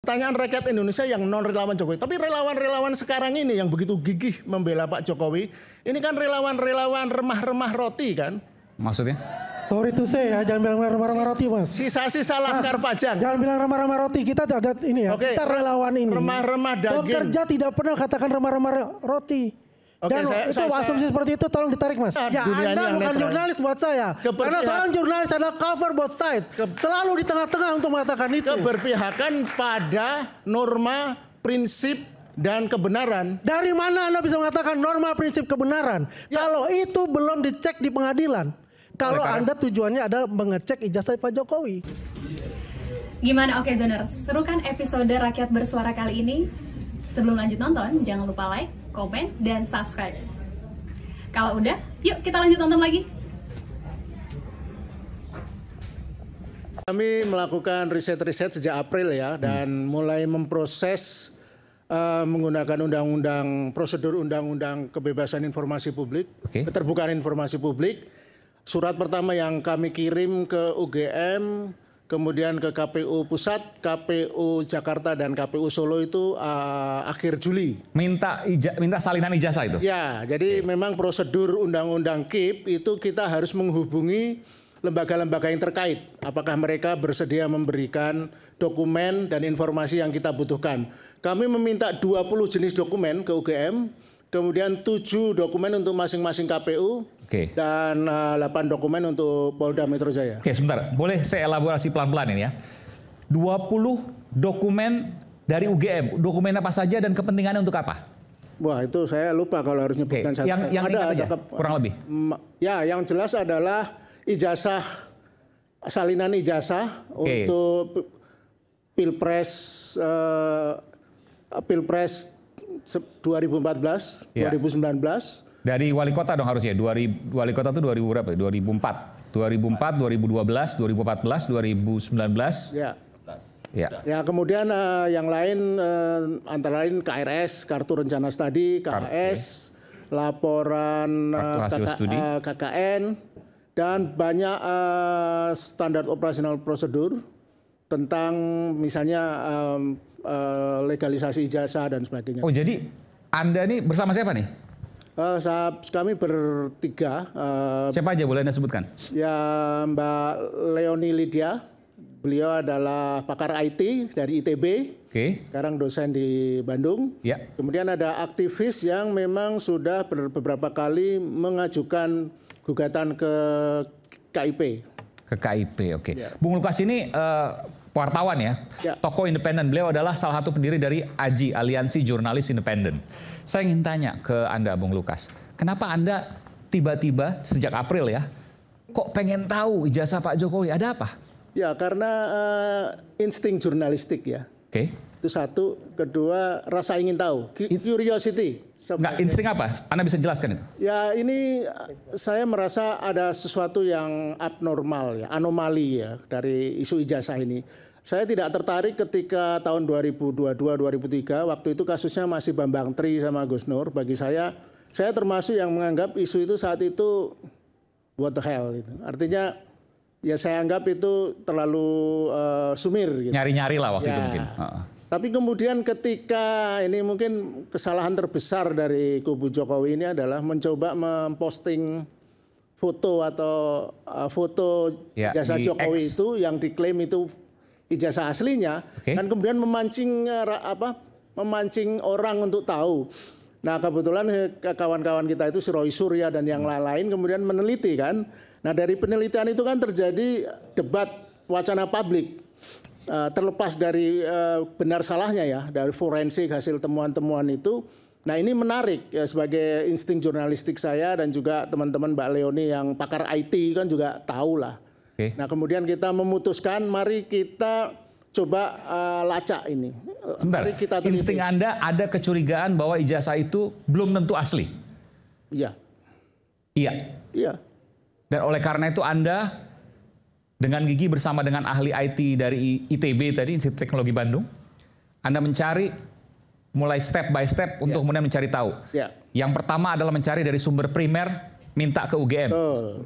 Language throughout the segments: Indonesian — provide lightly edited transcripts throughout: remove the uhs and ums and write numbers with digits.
pertanyaan rakyat Indonesia yang non relawan Jokowi. Tapi relawan-relawan sekarang ini yang begitu gigih membela Pak Jokowi, ini kan relawan-relawan remah-remah roti kan? Maksudnya? Sorry to say ya, jangan bilang remah-remah roti mas. Sisa-sisa Laskar Pajang. Jangan bilang remah-remah roti, kita ada ini ya, kita relawan ini. Remah-remah daging. Bekerja tidak pernah katakan remah-remah roti. Dan itu asumsi seperti itu tolong ditarik mas. Ya Anda bukan jurnalis buat saya. Karena seorang jurnalis adalah cover both side. Selalu di tengah-tengah untuk mengatakan itu. Keberpihakan pada norma, prinsip, dan kebenaran. Dari mana Anda bisa mengatakan norma, prinsip, kebenaran? Kalau itu belum dicek di pengadilan. Kalau Anda tujuannya adalah mengecek ijazah Pak Jokowi. Gimana Oke Zoners? Seru kan episode Rakyat Bersuara kali ini? Sebelum lanjut nonton, jangan lupa like, komen, dan subscribe. Kalau udah, yuk kita lanjut nonton lagi. Kami melakukan riset-riset sejak April ya, dan mulai memproses menggunakan prosedur undang-undang kebebasan informasi publik, keterbukaan informasi publik. Surat pertama yang kami kirim ke UGM, kemudian ke KPU Pusat, KPU Jakarta, dan KPU Solo itu akhir Juli. Minta salinan ijazah itu? Ya, jadi memang prosedur undang-undang KIP itu kita harus menghubungi lembaga-lembaga yang terkait. Apakah mereka bersedia memberikan dokumen dan informasi yang kita butuhkan. Kami meminta 20 jenis dokumen ke UGM, kemudian 7 dokumen untuk masing-masing KPU, dan 8 dokumen untuk Polda Metro Jaya. Oke, sebentar. Boleh saya elaborasi pelan-pelan ini ya. 20 dokumen dari UGM. Dokumen apa saja dan kepentingannya untuk apa? Wah, itu saya lupa kalau harus nyebutkan satu. Yang ada kurang lebih. Ya, yang jelas adalah ijazah, salinan ijazah untuk Pilpres 2014, 2019. Dari wali kota dong harusnya. Wali kota itu 2000 berapa? 2004, 2012, 2014, 2019. Ya. Ya, kemudian yang lain antara lain KRS, Kartu Rencana Studi, KHS, laporan KKN, dan banyak standar operasional prosedur tentang misalnya legalisasi ijazah dan sebagainya. Oh, jadi Anda ini bersama siapa nih? Kami bertiga. Siapa aja boleh Anda sebutkan? Ya, Mbak Leonie Lydia, beliau adalah pakar IT dari ITB, sekarang dosen di Bandung. Kemudian ada aktivis yang memang sudah beberapa kali mengajukan gugatan ke KIP. Ke KIP, Bung Lukas ini wartawan ya, tokoh independen. Beliau adalah salah satu pendiri dari AJI, Aliansi Jurnalis Independen. Saya ingin tanya ke Anda, Bung Lukas, kenapa Anda tiba-tiba sejak April ya, kok pengen tahu ijazah Pak Jokowi? Ada apa? Ya, karena insting jurnalistik ya. Itu satu. Kedua, rasa ingin tahu, curiosity. Nggak, insting apa? Anda bisa jelaskan itu? Ya, ini saya merasa ada sesuatu yang abnormal ya, anomali ya dari isu ijazah ini. Saya tidak tertarik ketika tahun 2022-2003, waktu itu kasusnya masih Bambang Tri sama Gus Nur. Bagi saya termasuk yang menganggap isu itu saat itu what the hell gitu. Artinya ya saya anggap itu terlalu sumir gitu. Nyari-nyari lah waktu itu mungkin. Tapi kemudian ketika ini mungkin kesalahan terbesar dari kubu Jokowi ini adalah mencoba memposting foto atau foto ijazah Jokowi X. Itu yang diklaim itu ijazah aslinya, dan kemudian memancing orang untuk tahu. Nah, kebetulan kawan-kawan kita itu si Roy Surya dan yang lain-lain kemudian meneliti kan. Nah, dari penelitian itu kan terjadi debat wacana publik. Terlepas dari benar salahnya ya, dari forensik hasil temuan-temuan itu. Nah, ini menarik ya, sebagai insting jurnalistik saya dan juga teman-teman Mbak Leonie yang pakar IT kan juga tahu lah. Nah, kemudian kita memutuskan mari kita coba lacak ini. Sebentar, insting Anda ada kecurigaan bahwa ijazah itu belum tentu asli? Iya. Dan oleh karena itu Anda dengan gigi bersama dengan ahli IT dari ITB tadi, Institut Teknologi Bandung, Anda mencari mulai step by step untuk kemudian mencari tahu. Yang pertama adalah mencari dari sumber primer, minta ke UGM,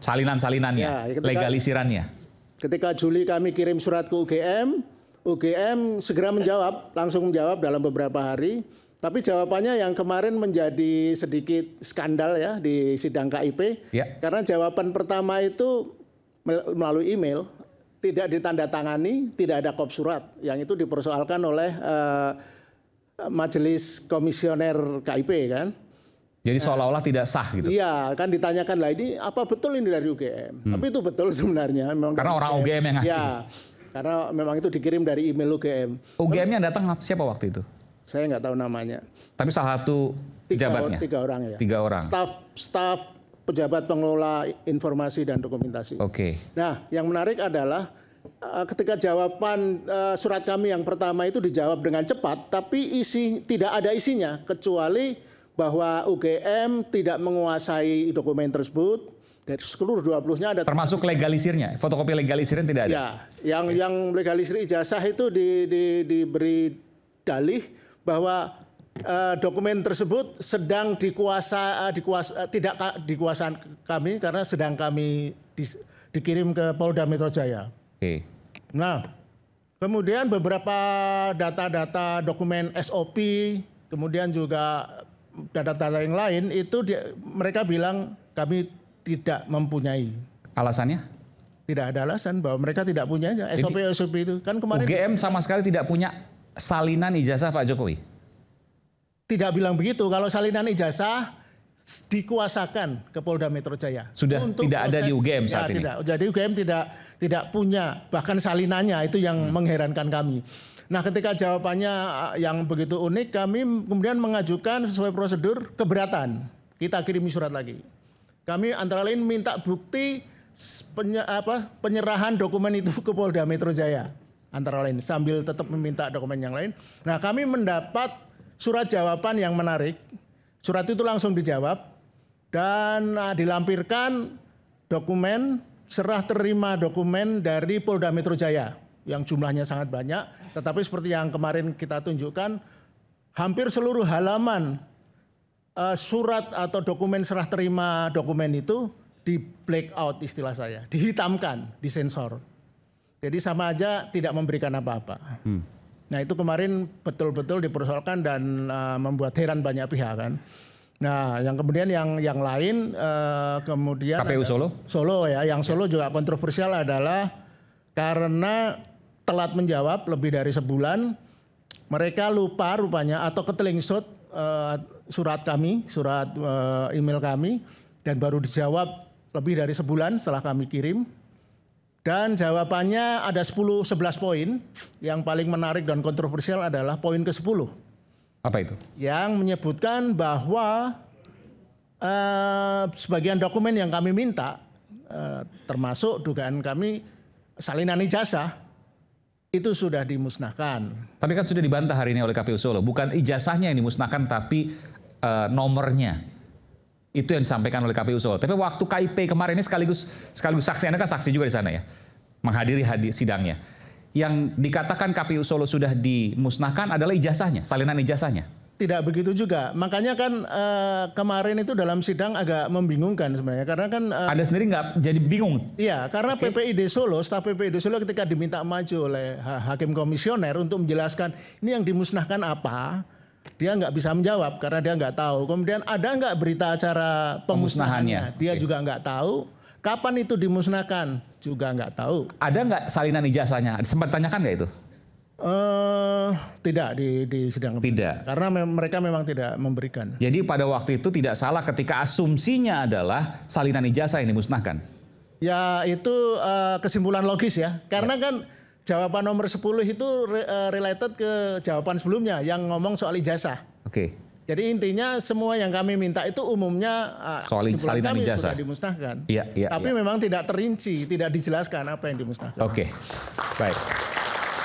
salinan-salinannya, legalisirannya. Ketika Juli kami kirim surat ke UGM, UGM segera menjawab, langsung menjawab dalam beberapa hari. Tapi jawabannya yang kemarin menjadi sedikit skandal ya di sidang KIP. Ya. Karena jawaban pertama itu melalui email, tidak ditandatangani, tidak ada kop surat. Yang itu dipersoalkan oleh Majelis Komisioner KIP kan. Jadi seolah-olah tidak sah gitu? Iya, kan ditanyakan lah ini apa betul ini dari UGM. Tapi itu betul sebenarnya. Memang karena orang UGM yang ngasih? Ya, karena memang itu dikirim dari email UGM. UGM yang datang siapa waktu itu? Saya nggak tahu namanya. Tapi salah satu pejabatnya? 3 orang ya. 3 orang. Staf pejabat pengelola informasi dan dokumentasi. Oke. Nah, yang menarik adalah ketika jawaban surat kami yang pertama itu dijawab dengan cepat, tapi tidak ada isinya kecuali bahwa UGM tidak menguasai dokumen tersebut. Dari seluruh 20-nya ada. Termasuk legalisirnya, fotokopi legalisirnya tidak ada. Ya, yang legalisir ijazah itu diberi dalih bahwa dokumen tersebut sedang tidak dikuasaan kami karena sedang kami dikirim ke Polda Metro Jaya. Oke. Nah, kemudian beberapa data-data dokumen SOP, kemudian juga data-data yang lain itu mereka bilang kami tidak mempunyai. Alasannya? Tidak ada alasan bahwa mereka tidak punya SOP itu kan kemarin. UGM sama sekali tidak punya salinan ijazah Pak Jokowi? Tidak bilang begitu. Kalau salinan ijazah dikuasakan ke Polda Metro Jaya. Sudah tidak ada di UGM saat ini? Tidak. Jadi UGM tidak punya bahkan salinannya, itu yang mengherankan kami. Nah, ketika jawabannya yang begitu unik, kami kemudian mengajukan sesuai prosedur keberatan. Kita kirimi surat lagi. Kami antara lain minta bukti penyerahan dokumen itu ke Polda Metro Jaya. Antara lain sambil tetap meminta dokumen yang lain. Nah, kami mendapat surat jawaban yang menarik. Surat itu langsung dijawab dan dilampirkan dokumen serah terima dokumen dari Polda Metro Jaya yang jumlahnya sangat banyak. Tetapi seperti yang kemarin kita tunjukkan, hampir seluruh halaman surat atau dokumen serah terima dokumen itu di black out istilah saya, dihitamkan, disensor. Jadi sama aja tidak memberikan apa-apa. Nah, itu kemarin betul-betul dipersoalkan dan membuat heran banyak pihak kan. Nah, yang kemudian yang lain kemudian KPU Solo? Solo ya, yang Solo juga kontroversial adalah karena telat menjawab lebih dari sebulan, mereka lupa rupanya atau ketelingsut surat kami, surat email kami, dan baru dijawab lebih dari sebulan setelah kami kirim. Dan jawabannya ada 11 poin. Yang paling menarik dan kontroversial adalah poin ke-10. Apa itu? Yang menyebutkan bahwa sebagian dokumen yang kami minta, termasuk dugaan kami salinan ijazah, itu sudah dimusnahkan. Tapi kan sudah dibantah hari ini oleh KPU Solo. Bukan ijazahnya yang dimusnahkan, tapi nomornya. Itu yang disampaikan oleh KPU Solo. Tapi waktu KIP kemarin ini sekaligus saksi, Anda kan saksi juga di sana ya, menghadiri sidangnya. Yang dikatakan KPU Solo sudah dimusnahkan adalah ijazahnya, salinan ijazahnya. Tidak begitu juga. Makanya kan kemarin itu dalam sidang agak membingungkan sebenarnya. Karena kan Anda sendiri nggak jadi bingung? Iya, karena PPID Solo, staf PPID Solo ketika diminta maju oleh hakim komisioner untuk menjelaskan ini yang dimusnahkan apa, dia nggak bisa menjawab karena dia nggak tahu. Kemudian ada nggak berita acara pemusnahannya? Dia juga nggak tahu. Kapan itu dimusnahkan? Juga nggak tahu. Ada nggak salinan ijazahnya? Sempat tanyakan nggak itu? Tidak di sidang. Tidak. Karena mereka memang tidak memberikan. Jadi pada waktu itu tidak salah ketika asumsinya adalah salinan ijazah yang dimusnahkan. Ya itu kesimpulan logis ya. Karena kan jawaban nomor 10 itu related ke jawaban sebelumnya yang ngomong soal ijazah. Oke. Jadi intinya semua yang kami minta itu umumnya soal salinan ijazah sudah dimusnahkan. Iya, Tapi memang tidak terinci, tidak dijelaskan apa yang dimusnahkan. Oke. Baik.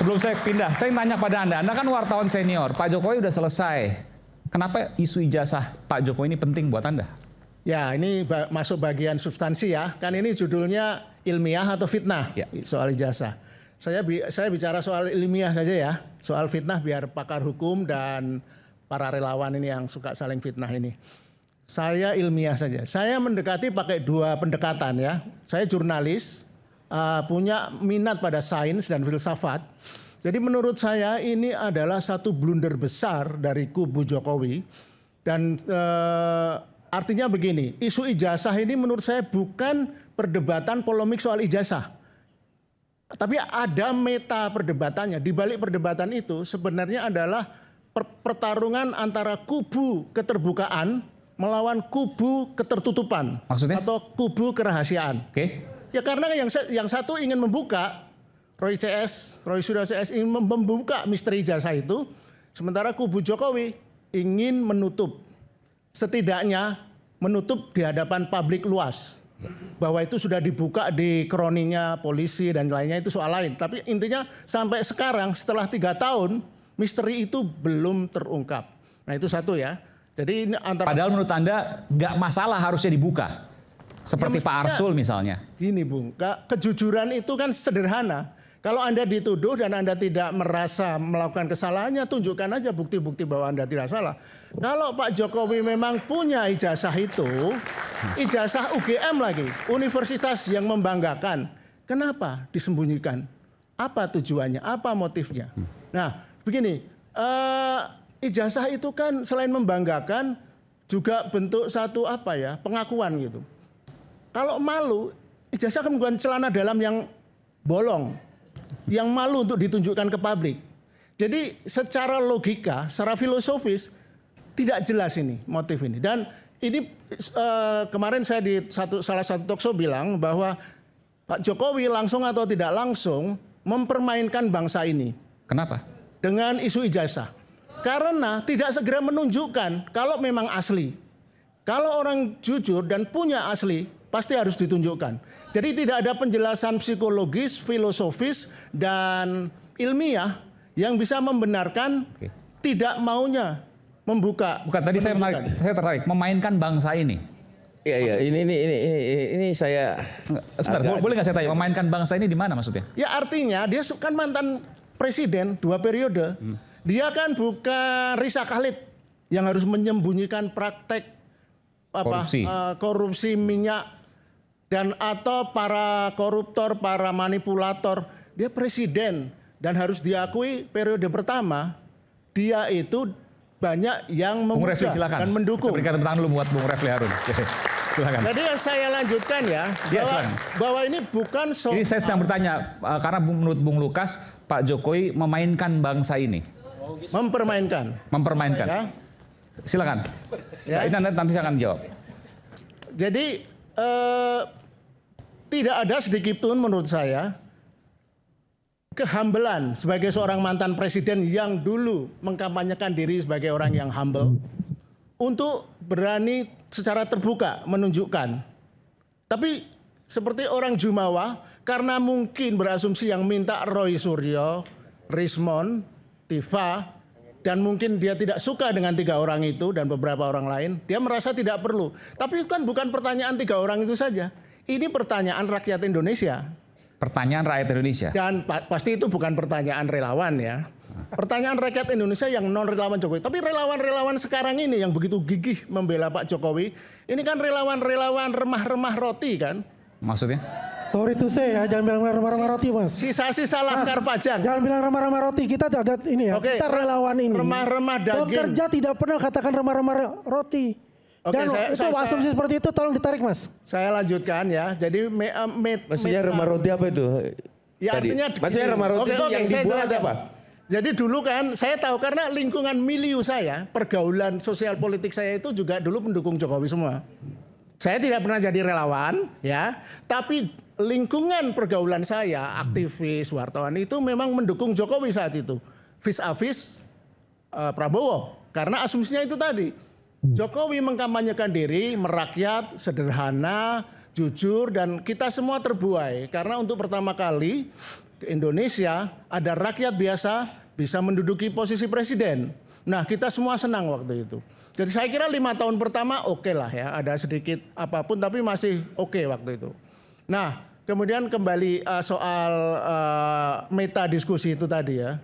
Sebelum saya pindah, saya tanya pada Anda kan wartawan senior, Pak Jokowi udah selesai. Kenapa isu ijazah Pak Jokowi ini penting buat Anda? Ya, ini masuk bagian substansi ya. Kan ini judulnya ilmiah atau fitnah soal ijazah. Saya bicara soal ilmiah saja ya. Soal fitnah biar pakar hukum dan para relawan ini yang suka saling fitnah ini. Saya ilmiah saja. Saya mendekati pakai 2 pendekatan ya. Saya jurnalis, punya minat pada sains dan filsafat. Jadi menurut saya ini adalah satu blunder besar dari kubu Jokowi. Dan artinya begini, isu ijazah ini menurut saya bukan perdebatan polemik soal ijazah. Tapi ada meta perdebatannya. Di balik perdebatan itu sebenarnya adalah pertarungan antara kubu keterbukaan melawan kubu ketertutupan. Maksudnya? Atau kubu kerahasiaan. Oke. Ya karena yang satu ingin membuka, Roy Suryo CS ingin membuka misteri ijazah itu, sementara kubu Jokowi ingin menutup, setidaknya menutup di hadapan publik luas. Bahwa itu sudah dibuka di kroninya polisi dan lainnya, itu soal lain. Tapi intinya sampai sekarang setelah 3 tahun, misteri itu belum terungkap. Nah itu satu ya. Jadi ini Padahal menurut Anda nggak masalah harusnya dibuka. Seperti ya, Pak Arsul misalnya. Gini Bung, kejujuran itu kan sederhana. Kalau Anda dituduh dan Anda tidak merasa melakukan kesalahannya, tunjukkan aja bukti-bukti bahwa Anda tidak salah. Kalau Pak Jokowi memang punya ijazah itu, ijazah UGM lagi, universitas yang membanggakan, kenapa disembunyikan? Apa tujuannya? Apa motifnya? Nah, begini, ijazah itu kan selain membanggakan, juga bentuk satu pengakuan gitu. Kalau malu, ijazah kan bukan celana dalam yang bolong. Yang malu untuk ditunjukkan ke publik. Jadi secara logika, secara filosofis tidak jelas ini motif ini. Dan ini kemarin saya di salah satu talkshow bilang bahwa Pak Jokowi langsung atau tidak langsung mempermainkan bangsa ini. Kenapa? Dengan isu ijazah. Karena tidak segera menunjukkan kalau memang asli. Kalau orang jujur dan punya asli, pasti harus ditunjukkan. Jadi tidak ada penjelasan psikologis, filosofis, dan ilmiah yang bisa membenarkan tidak maunya membuka. Bukan, tadi saya tertarik memainkan bangsa ini. Iya, ini saya. Sebentar, boleh nggak saya tanya, memainkan bangsa ini di mana maksudnya? Ya artinya dia kan mantan presiden 2 periode. Dia kan bukan Risa Khalid yang harus menyembunyikan praktek korupsi minyak. Dan atau para koruptor, para manipulator, dia presiden dan harus diakui periode pertama dia itu banyak yang memuja dan mendukung. Kita berikan tepuk tangan dulu buat Bung Refli Harun. Silakan. Jadi saya lanjutkan ya, bahwa ini bukan soal. Ini saya sedang bertanya karena menurut Bung Lukas, Pak Jokowi memainkan bangsa ini. Mempermainkan. Ya. Silakan. Ya. Ini nanti saya akan jawab. Jadi tidak ada sedikit pun menurut saya kehambelan sebagai seorang mantan presiden yang dulu mengkampanyekan diri sebagai orang yang humble untuk berani secara terbuka menunjukkan. Tapi seperti orang Jumawa, karena mungkin berasumsi yang minta Roy Suryo, Rismon, Tifa, dan mungkin dia tidak suka dengan 3 orang itu dan beberapa orang lain, dia merasa tidak perlu. Tapi itu kan bukan pertanyaan 3 orang itu saja. Ini pertanyaan rakyat Indonesia. Pertanyaan rakyat Indonesia. Dan pasti itu bukan pertanyaan relawan ya. Pertanyaan rakyat Indonesia yang non relawan Jokowi. Tapi relawan-relawan sekarang ini yang begitu gigih membela Pak Jokowi, ini kan relawan-relawan remah-remah roti kan. Maksudnya? Sorry to say ya, jangan bilang remah-remah roti Mas. Sisa-sisa Laskar Pajang. Jangan bilang remah-remah roti, kita agak ini ya. Oke, kita relawan ini. Remah-remah daging. Bekerja tidak pernah katakan remah-remah roti. Oke, dan itu asumsi seperti itu tolong ditarik Mas. Saya lanjutkan ya. Jadi maksudnya remah roti apa itu? Ya artinya maksudnya remah roti itu yang dibuat apa? Jadi dulu kan saya tahu karena lingkungan milieu saya, pergaulan sosial politik saya itu juga dulu pendukung Jokowi semua. Saya tidak pernah jadi relawan ya, tapi lingkungan pergaulan saya, aktivis, wartawan itu memang mendukung Jokowi saat itu. Vis-a-vis Prabowo. Karena asumsinya itu tadi. Jokowi mengkampanyekan diri, merakyat, sederhana, jujur, dan kita semua terbuai. Karena untuk pertama kali di Indonesia ada rakyat biasa bisa menduduki posisi presiden. Nah kita semua senang waktu itu. Jadi saya kira 5 tahun pertama oke lah ya, ada sedikit apapun tapi masih oke waktu itu. Nah kemudian kembali soal meta diskusi itu tadi ya.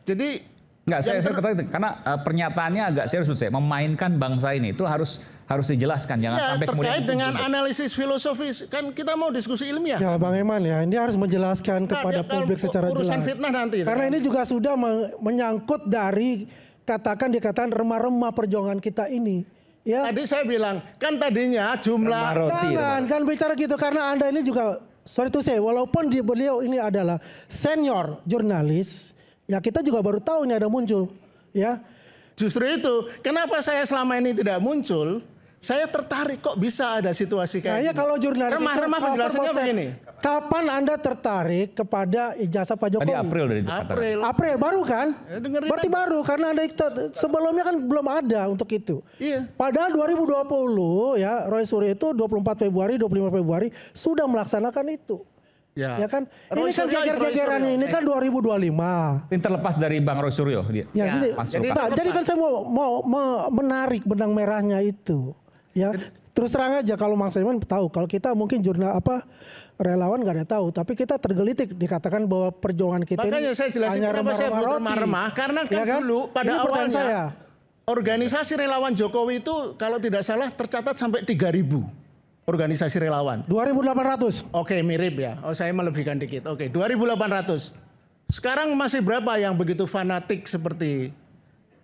Jadi Enggak, saya katakan karena pernyataannya agak serius menurut saya. Memainkan bangsa ini itu harus dijelaskan, jangan sampai kemudian terkait dengan analisis filosofis, kan kita mau diskusi ilmiah. Ya Bang Eman ya, ini harus menjelaskan kepada publik secara jelas. Urusan fitnah nanti. Karena ini juga sudah menyangkut dari dikatakan remah-remah perjuangan kita ini. Ya. Tadi saya bilang, kan tadinya jumlah... Jangan bicara gitu, karena Anda ini juga, sorry to say, walaupun beliau ini adalah senior jurnalis, ya kita juga baru tahu ini ada muncul. Ya. Justru itu, kenapa saya selama ini tidak muncul, saya tertarik kok bisa ada situasi kayak gini. Kalau jurnalis remah-remah penjelasannya begini. Kapan Anda tertarik kepada ijazah Pak Jokowi? Tadi April baru kan? Berarti baru karena Anda sebelumnya kan belum ada untuk itu. Iya. Padahal 2020 ya Roy Suryo itu 24 Februari, 25 Februari sudah melaksanakan itu. Ya kan? Ini kan geger-gegeran ini kan 2025. Ini terlepas dari Bang Roy Suryo dia. Ya, jadi kan saya mau menarik benang merahnya itu. Ya, terus terang aja kalau Mang Saiman tahu, kalau kita mungkin relawan nggak ada tahu, tapi kita tergelitik dikatakan bahwa perjuangan kita makanya saya jelasin kenapa saya butuh remah-remah, karena kan, ya dulu pada awalnya organisasi relawan Jokowi itu kalau tidak salah tercatat sampai 3.000 organisasi relawan. 2.800. Oke, mirip ya. Oh, saya melebihkan dikit. Oke, 2.800. Sekarang masih berapa yang begitu fanatik seperti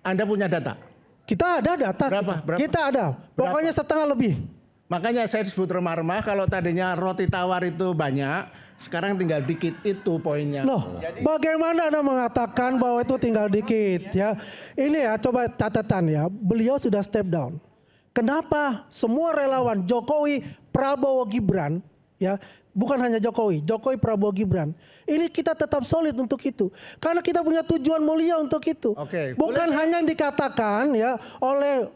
Anda punya data? Kita ada data. Berapa? Kita ada. Pokoknya setengah lebih. Makanya saya disebut remah-remah, kalau tadinya roti tawar itu banyak, sekarang tinggal dikit, itu poinnya. Loh, bagaimana Anda mengatakan bahwa itu tinggal dikit ya? Ini ya coba catatan ya, beliau sudah step down. Kenapa semua relawan Jokowi, Prabowo, Gibran ya, bukan hanya Jokowi, Prabowo, Gibran. Ini kita tetap solid untuk itu. Karena kita punya tujuan mulia untuk itu. Bukan hanya yang dikatakan ya oleh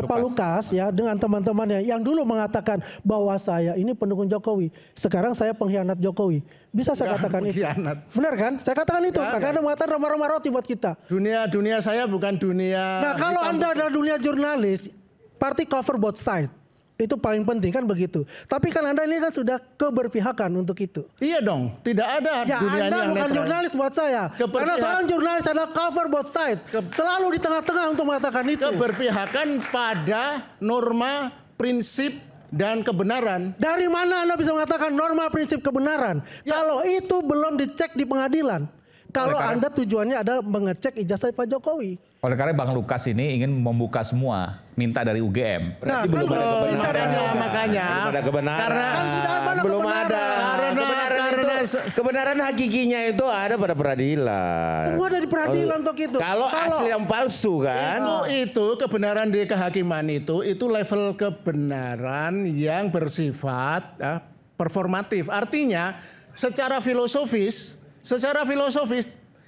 Pak Lukas ya dengan teman-temannya yang dulu mengatakan bahwa saya ini pendukung Jokowi. Sekarang saya pengkhianat Jokowi. Bisa saya katakan itu? Benar kan? Saya katakan itu. Karena Anda mengatakan remah-remah roti buat kita. Dunia saya bukan dunia. Nah, kalau Anda adalah dunia jurnalis, party cover both side. Itu paling penting kan begitu. Tapi kan Anda ini kan sudah keberpihakan untuk itu. Iya dong, tidak ada ya, dunia Anda yang bukan netral. Jurnalis buat saya. Karena seorang jurnalis adalah cover both side. Selalu di tengah-tengah untuk mengatakan itu. Keberpihakan pada norma, prinsip, dan kebenaran. Dari mana Anda bisa mengatakan norma, prinsip, kebenaran? Ya. Kalau itu belum dicek di pengadilan. Kalau Anda tujuannya adalah mengecek ijazah Pak Jokowi. Oleh karena Bang Lukas ini ingin membuka semua, minta dari UGM. Berarti belum ada kebenaran. Makanya. Belum ada kebenaran. Karena belum ada. Kebenaran hakikinya itu ada pada peradilan. Semua dari peradilan untuk itu. Kalau asli yang palsu kan. Itu kebenaran di kehakiman itu level kebenaran yang bersifat performatif. Artinya secara filosofis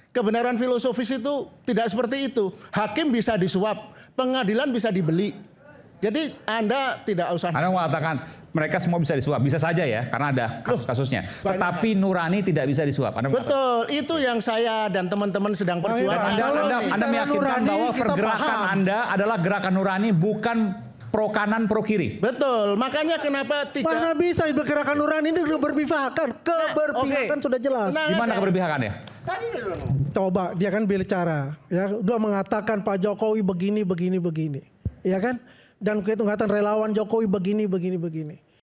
kebenaran filosofis itu tidak seperti itu. Hakim bisa disuap, pengadilan bisa dibeli. Jadi Anda tidak usah. Anda mengatakan mereka semua bisa disuap, bisa saja ya, karena ada kasus-kasusnya. Tetapi Nurani tidak bisa disuap. Betul, itu yang saya dan teman-teman sedang perjuangkan. Anda meyakinkan bahwa pergerakan Anda adalah gerakan Nurani, bukan pro kanan pro kiri. Betul, makanya kenapa mana bisa bergerakan Nurani ini berpihakan? Keberpihakan sudah jelas. Gimana keberpihakan ya? Coba dia kan bicara ya, udah mengatakan Pak Jokowi begini, ya kan? Dan kehitungan relawan Jokowi begini.